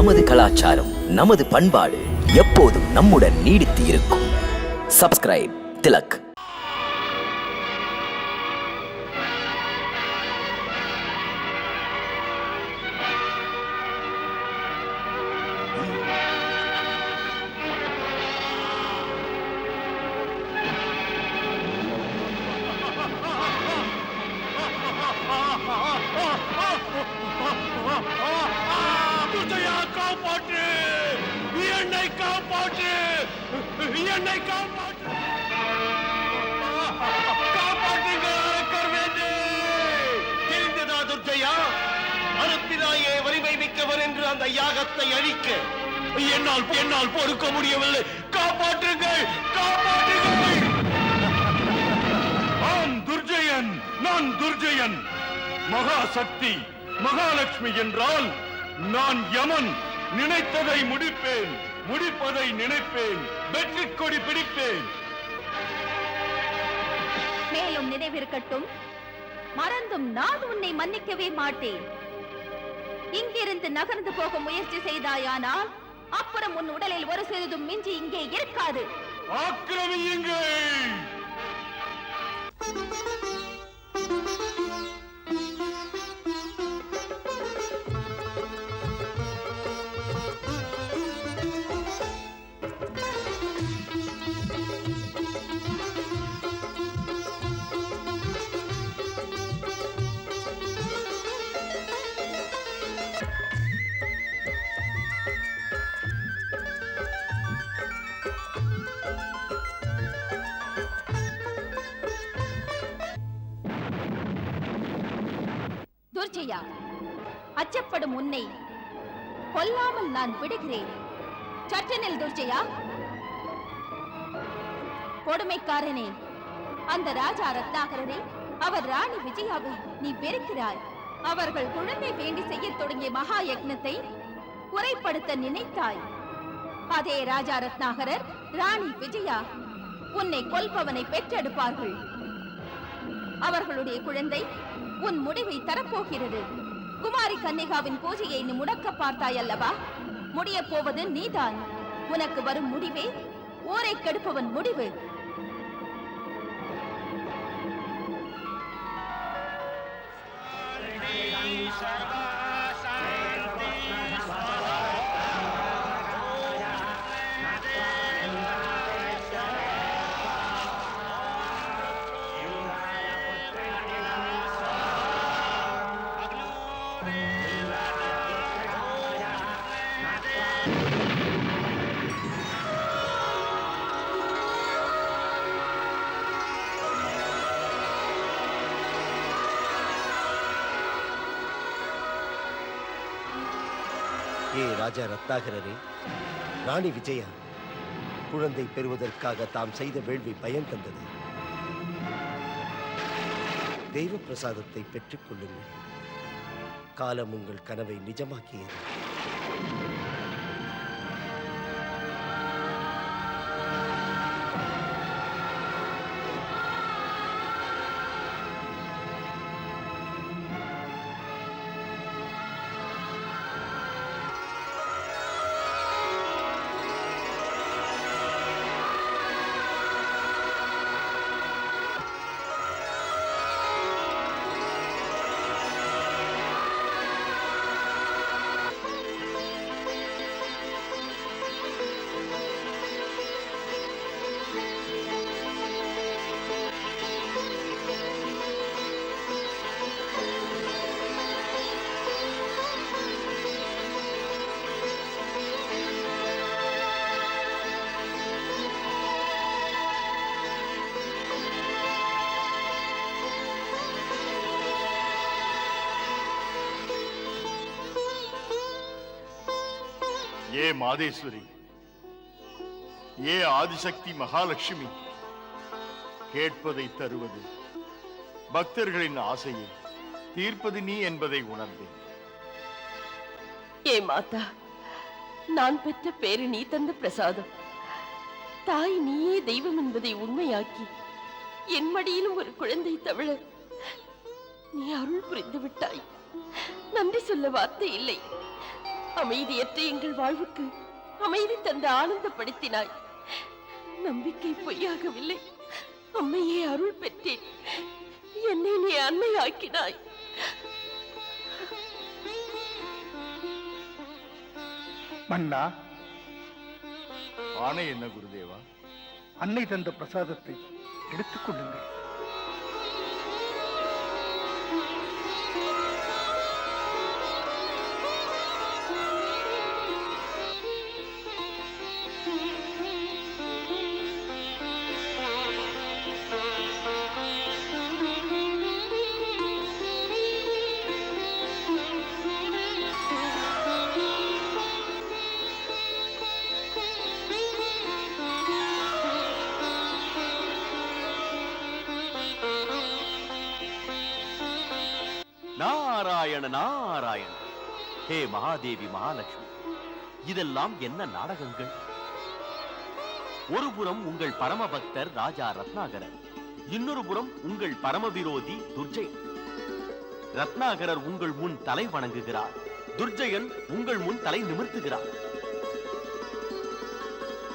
நமது கலாச்சாரம், நமது பண்பாடு எப்போதும் நம்முடன் நீடித்து இருக்கும். சப்ஸ்கிரைப் திலக். வலிமை மிக்கவர் என்று அந்த யாகத்தை அழிக்க என்னால் பொறுக்க முடியவில்லை. காப்பாற்றுங்கள், காப்பாற்றுங்கள். ஆம் துர்ஜயன், நான் துர்ஜயன். மகாசக்தி மகாலட்சுமி என்றால் நான் யமன். நினைத்ததை முடிப்பேன், முடிப்பதை நினைப்பேன், வெற்றி கொடி பிடிப்பேன். மேலும் நினைவிருக்கட்டும், மறந்தும் நான் உன்னை மன்னிக்கவே மாட்டேன். இங்கிருந்து நகர்ந்து போக முயற்சி செய்தாயானால் அப்புறம் உன் உடலில் ஒரு சிறிதும் மிஞ்சி இங்கே இருக்காது. ஆக்கிரமியுங்கள். துர்ஜயா, அச்சப்படும் உன்னை கொல்லாமல் நான் விடுகிறேன். சற்று நில் துர்ஜயா. கொடுமைக்காரனே, அந்த ராஜா ரத்னாகரனை, அவர் ராணி விஜயாவை நீ வெறுக்கிறாய். அவர்கள் குழந்தை வேண்டி செய்ய தொடங்கிய மகா யக்னத்தை குறைப்படுத்த நினைத்தாய். அதே ராஜா ரத்னாகரர், ராணி விஜயா உன்னை கொல்பவனை பெற்றெடுப்பார்கள். அவர்களுடைய குழந்தை உன் முடிவை தரப்போகிறது. குமாரி கன்னிகாவின் பூஜையை நீ முடக்க பார்த்தாய் அல்லவா? முடிய போவது நீதான். உனக்கு வரும் முடிவே ஊரை கெடுப்பவன் முடிவு. ஏ ராஜா ரத்னாகரரே, ராணி விஜயா குழந்தை பெறுவதற்காக தாம் செய்த வேள்வி பயன் தந்தது. தெய்வ பிரசாதத்தை பெற்றுக் கொள்ளுங்கள். காலம் உங்கள் கனவை நிஜமாக்கியது. ஏ மாதேஸ்வரி, ஏ ஆதிசக்தி மகாலட்சுமி, கேட்பதை தருவது, பக்தர்களின் ஆசையை தீர்ப்பது நீ என்பதை உணர்ந்தேன். ஏ மாதா, நான் பெற்ற பேரு நீ தந்த பிரசாதம். தாய் நீயே தெய்வம் என்பதை உண்மையாக்கி என் மடியிலும் ஒரு குழந்தை தவிழ நீ அருள் புரிந்து விட்டாய். நன்றி சொல்ல வார்த்தை இல்லை. அமைதியற்ற எங்கள் வாழ்வுக்கு அமைதி தந்து ஆனந்தப்படுத்தினாய். நம்பிக்கை பொய்யாகவில்லை. அம்மையே அருள் பெற்றேன். என்னை நீ அன்னையாக்கினாய். மன்னா, ஆணை என்ன குருதேவா? அன்னை தந்த பிரசாதத்தை எடுத்துக் கொள்ளுங்கள். நாராயண நாராயண. ஹே மகாதேவி மகாலட்சுமி, இதெல்லாம் என்ன நாடகங்கள்? ஒருபுறம் உங்கள் பரமபக்தர் ராஜா ரத்னாகரர், இன்னொரு புறம் உங்கள் பரமவிரோதி துர்ஜயன். ரத்னாகரர் உங்கள் முன் தலை வணங்குகிறார், துர்ஜயன் உங்கள் முன் தலை நிமிர்த்துகிறார்.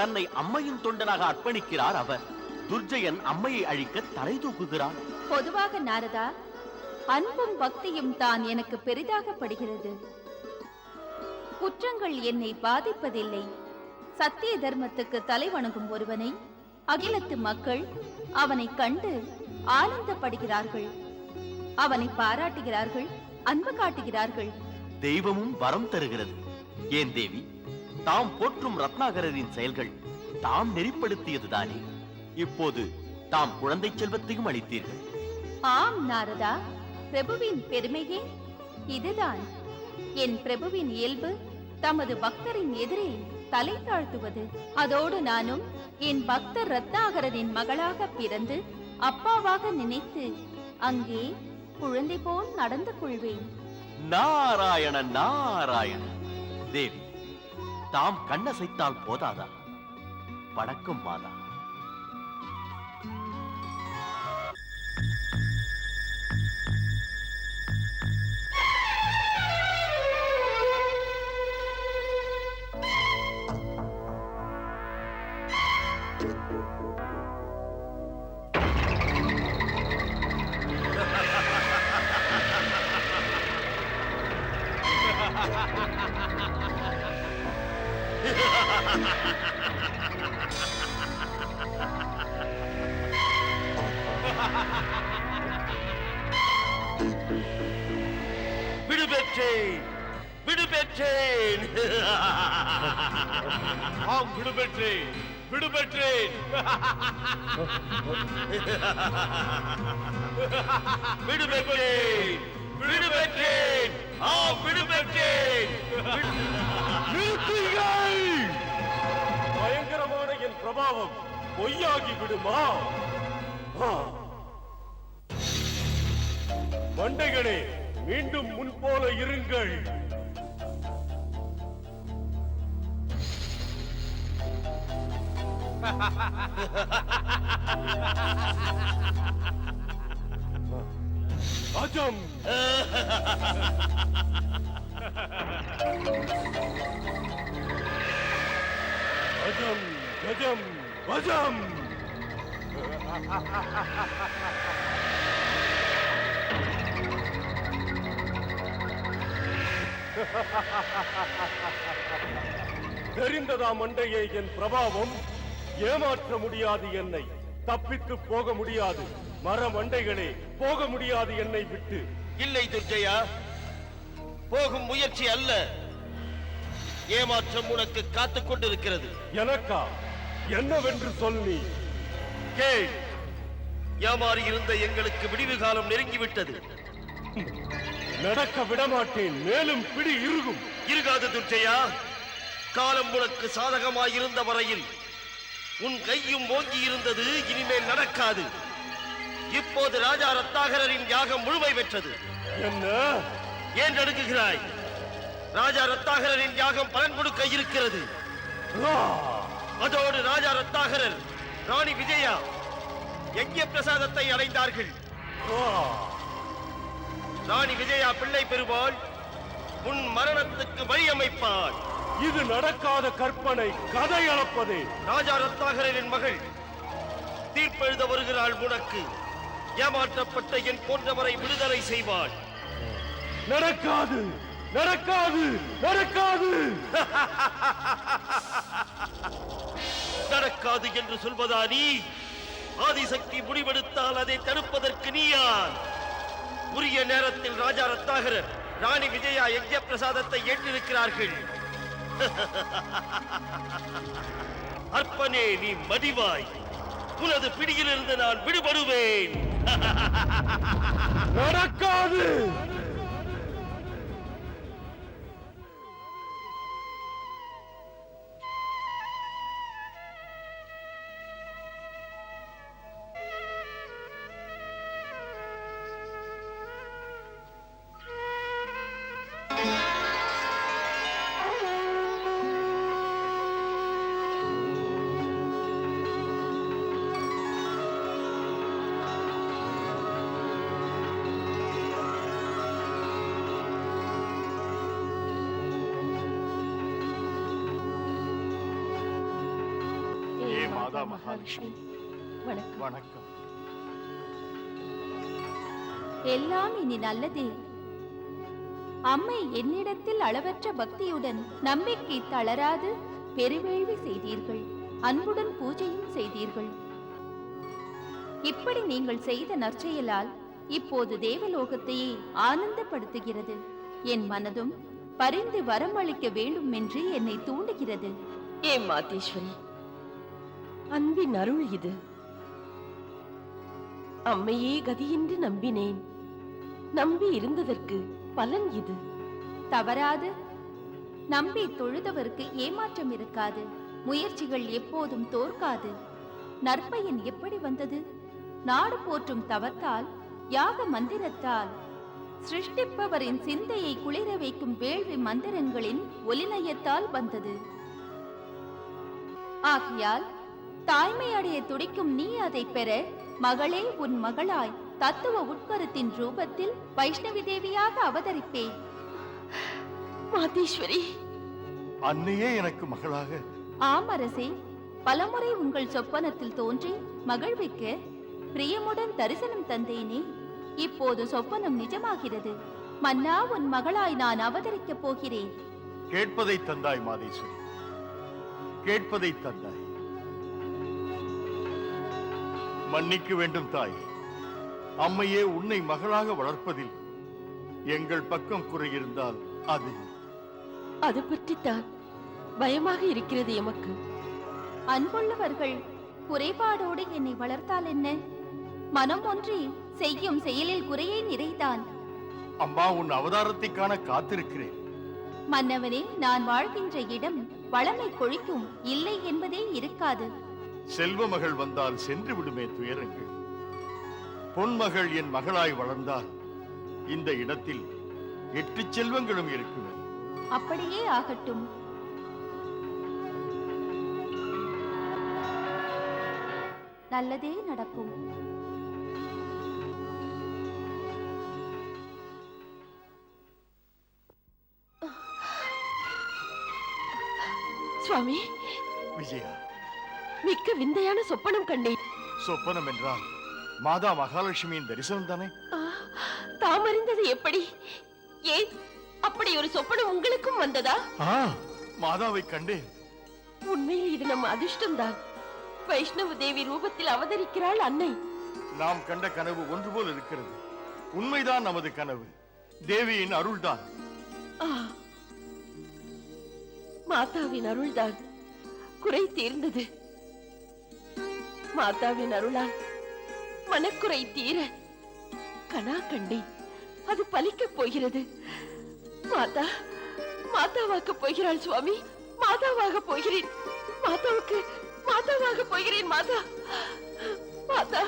தன்னை அம்மையின் தொண்டனாக அர்ப்பணிக்கிறார் அவர். துர்ஜயன் அம்மையை அழிக்க தலை தூக்குகிறார். பொதுவாக நாரதா, அன்பும் பக்தியும் தான் எனக்கு பெரிதாக படுகிறது. குற்றங்கள் என்னை பாதிப்பதில்லை. சத்திய தர்மத்துக்கு தலை வணங்கும் ஒருவனை அகிலத்து மக்கள் அவனை கண்டு ஆனந்தப்படுகிறார்கள், அவனை பாராட்டுகிறார்கள், அன்பு காட்டுகிறார்கள். தெய்வமும் வரம் தருகிறது. ஏன் தேவி, தாம் போற்றும் ரத்னாகரரின் செயல்கள் தாம் நெறிப்படுத்தியதுதானே? இப்போது தாம் குழந்தை செல்வத்தையும் அளித்தீர்கள். ஆம் நாரதா, பிரபுவின் பெருமையே இதுதான். என் பிரபுவின் இயல்பு தமது பக்தரின் எதிரே தலை தாழ்த்துவது. அதோடு நானும் என் பக்தர் ரத்னாகரனின் மகளாக பிறந்து அப்பாவாக நினைத்து அங்கே குழந்தை போல் நடந்து கொள்வேன். நாராயண நாராயண. தேவி, தாம் கண்ணசைத்தால் போதாதா? வணக்கம் மாதா. விடுபெற்றேன், விடுபெற்றேன். ஆம், விடுபெற்றேன், விடுபெற்றேன். விடுபெற்றேன், விடுபெற்றேன். ஆம், விடுபெற்றேன். நிறுத்துங்கள்! பயங்கரமான என் பிரபாவம் பொய்யாகி விடுமா? மண்டைகளே, மீண்டும் முன்போல இருங்கள். அஜம்! அஜம் கஜம் வஜம்! தெரிந்ததா மண்டையே என் பிரபாவம்? ஏமாற்ற முடியாது என்னை, தப்பித்து போக முடியாது. மர மண்டைகளே, போக முடியாது என்னை விட்டு. இல்லை துர்ஜயா, போகும் முயற்சி அல்ல. ஏமாற்றம் உனக்கு காத்துக் கொண்டிருக்கிறது. எனக்கா? என்னவென்று சொல் நீ. கேள், ஏமாறி இருந்த எங்களுக்கு விடிவு காலம் நெருங்கிவிட்டது. நடக்க விடமாட்டேன். மேலும் பிடி இறுகும். இருகாது துர்ஜயா. காலம் உனக்கு சாதகமாயிருந்த வரையில் உன் கையும் ஓங்கி இருந்தது. இனிமேல் நடக்காது. இப்போது ராஜா ரத்னாகரரின் யாகம் முழுமை பெற்றது. என்ன? ஏன் நடுங்குகிறாய்? ராஜா ரத்னாகரரின் யாகம் பலன் கொடுக்க இருக்கிறது. அதோடு ராஜா ரத்னாகரர், ராணி விஜயா யஜ்ய பிரசாதத்தை அடைந்தார்கள். ராணி விஜயா பிள்ளை பெறுவாள். உன் மரணத்துக்கு வழியமைப்பான். இது நடக்காத கற்பனை, கதை அளப்பதே. ராஜா ரத்னாகரின் மகள் தீர்ப்பெழுத வருகிறாள். உனக்கு ஏமாற்றப்பட்ட என் போன்றவரை விடுதலை செய்வாள். நடக்காது, நடக்காது, நடக்காது. நடக்காது என்று சொல்வதா நீ? ஆதிசக்தி முடிவெடுத்தால் அதை தடுப்பதற்கு நீ யார்? உரிய நேரத்தில் ராஜா ரத்னாகரர் ராணி விஜயா யஜ்ய பிரசாதத்தை ஏற்றிருக்கிறார்கள். அற்பனே, நீ மடிவாய். உனது பிடியிலிருந்து நான் விடுபடுவேன். நடக்காது. மாதா மகாலட்சுமி, வணக்கம். வணக்கம். எல்லாம் இனி நல்லதே. அம்மை என்னிடத்தில் அளவற்ற பக்தியுடன் நம்பிக்கை தளராது பெருவேள்வி செய்தீர்கள், அன்புடன் பூஜையும் செய்தீர்கள். இப்படி நீங்கள் செய்த நற்செயலால் இப்போது தேவலோகத்தையே ஆனந்தப்படுத்துகிறது. என் மனதும் பரிந்து வரமளிக்க வேண்டும் என்று என்னை தூண்டுகிறது. ஏன் மாதேஸ்வரி, அன்பின் அருள் இது. அம்மையே கதியென்று நம்பினேன். நம்பி இருந்ததற்கு பலன் இது. தவறாது. நம்பி தொழுதவருக்கு ஏமாற்றம் இருக்காது. முயற்சிகள் எப்போதும் தோற்காது. நற்பயன் எப்படி வந்தது? நாடு போற்றும் தவத்தால், யாக மந்திரத்தால், சிருஷ்டிப்பவரின் சிந்தையை குளிர வைக்கும் வேள்வி மந்திரங்களின் ஒலிநயத்தால் வந்தது. ஆகையால் தாய்மை அடைய துடிக்கும் நீ அதை பெற, மகளே உன் மகளாய் தத்துவ உட்கருத்தின் ரூபத்தில் வைஷ்ணவி தேவியாக அவதரிப்பேன். மாதேஸ்வரி, அன்னையே எனக்கு மகளாக. ஆம் அரசே, பலமுறை உங்கள் சொப்பனத்தில் தோன்றி மகிழ்விக்க பிரியமுடன் தரிசனம் தந்தேனே. இப்போது சொப்பனம் நிஜமாகிறது. மன்னா, உன் மகளாய் நான் அவதரிக்கப் போகிறேன். கேட்பதை தந்தாய் மாதேஸ்வரி, கேட்பதை தந்தாய். மன்னிக்க வேண்டும் தாய். அம்மையே, உன்னை மகளாக வளர்ப்பதில் எங்கள் பக்கம் குறை இருந்தால் அது அது பற்றித்தான் பயமாக இருக்கிறது எமக்கு. அன்புள்ளவர்கள் குறைபாடோடு என்னை வளர்த்தால் என்ன? மனம் ஒன்றி செய்யும் செயலில் குறையை நிறைதான். அம்மா, உன் அவதாரத்தை காண காத்திருக்கிறேன். மன்னவனே, நான் வாழ்கின்ற இடம் வளமை கொழிக்கும், இல்லை என்பதே இருக்காது. செல்வ மகள் வந்தால் சென்று விடுமே துயரங்கள். பொன்மகள் என் மகளாய் வளர்ந்தால் இந்த இடத்தில் 8 செல்வங்களும் இருக்குமே. அப்படியே ஆகட்டும். நல்லதே நடக்கும். சுவாமி, விஜயா, மிக்க விந்தையான சொப்பனம் கண்டேன். சொப்பனம் என்றால் மாதா மகாலட்சுமியின் தரிசனம் தானே? தாம் அறிந்தது எப்படி? ஏன் அப்படி ஒரு சொப்பனம் உங்களுக்கும் வந்ததா? மாதாவை கண்டேன். உண்மையில் இது நம்ம அதிர்ஷ்டம்தான். வைஷ்ணவ தேவி ரூபத்தில் அவதரிக்கிறாள் அன்னை. நாம் கண்ட கனவு ஒன்று போல் இருக்கிறது. உண்மைதான் நமது கனவு. தேவியின் அருள்தான். மாதாவின் அருள்தான். குறை தீர்ந்தது. மாதாவின் அருளால் மனக்குறை தீர கனா கண்டேன். அது பலிக்கப் போகிறது. மாதா மாதாவாக போகிறாள் சுவாமி. மாதாவாக போகிறேன். மாதாவாக போகிறேன். மாதா மாதா.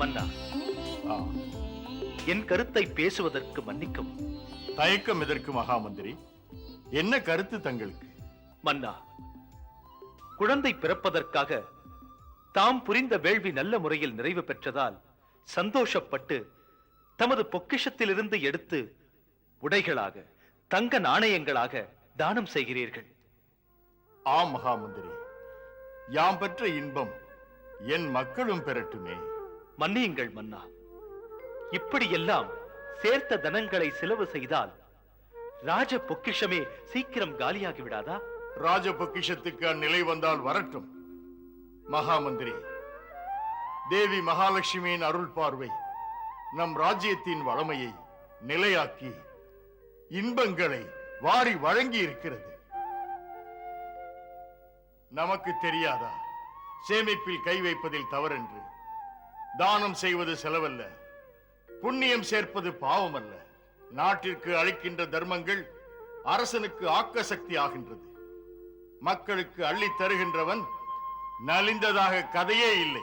மன்னா, ஆ, என் கருத்தை பேசுவதற்கு மன்னிக்கவும். தயக்கம் எதற்கு மகாமந்திரி? என்ன கருத்து தங்களுக்கு? மன்னா, குழந்தை பிறப்பதற்காக தாம் புரிந்த வேள்வி நல்ல முறையில் நிறைவு பெற்றதால் சந்தோஷப்பட்டு தமது பொக்கிஷத்திலிருந்து எடுத்து உடைகளாக, தங்க நாணயங்களாக தானம் செய்கிறீர்கள். ஆம் மகாமந்திரி, யாம் பெற்ற இன்பம் என் மக்களும் பெறட்டுமே. மன்னியுங்கள் மன்னா, இப்படியெல்லாம் சேர்த்த தனங்களை செலவு செய்தால் ராஜ பொக்கிஷமே சீக்கிரம் காலியாகி விடாதா? ராஜ பொக்கிஷத்துக்கு அந்நிலை வந்தால் வரட்டும். மகாமந்திரி, தேவி மகாலட்சுமியின் அருள் பார்வை நம் ராஜ்யத்தின் வளமையை நிலையாக்கி இன்பங்களை வாரி வழங்கி இருக்கிறது. நமக்கு தெரியாதா சேமிப்பில் கை வைப்பதில் தவறென்று? தானம் செய்வது செலவல்ல, புண்ணியம் சேர்ப்பது பாவம் அல்ல. நாட்டிற்கு அளிக்கின்ற தர்மங்கள் அரசனுக்கு ஆக்க சக்தி ஆகின்றது. மக்களுக்கு அள்ளி தருகின்றவன் நலிந்ததாக கதையே இல்லை.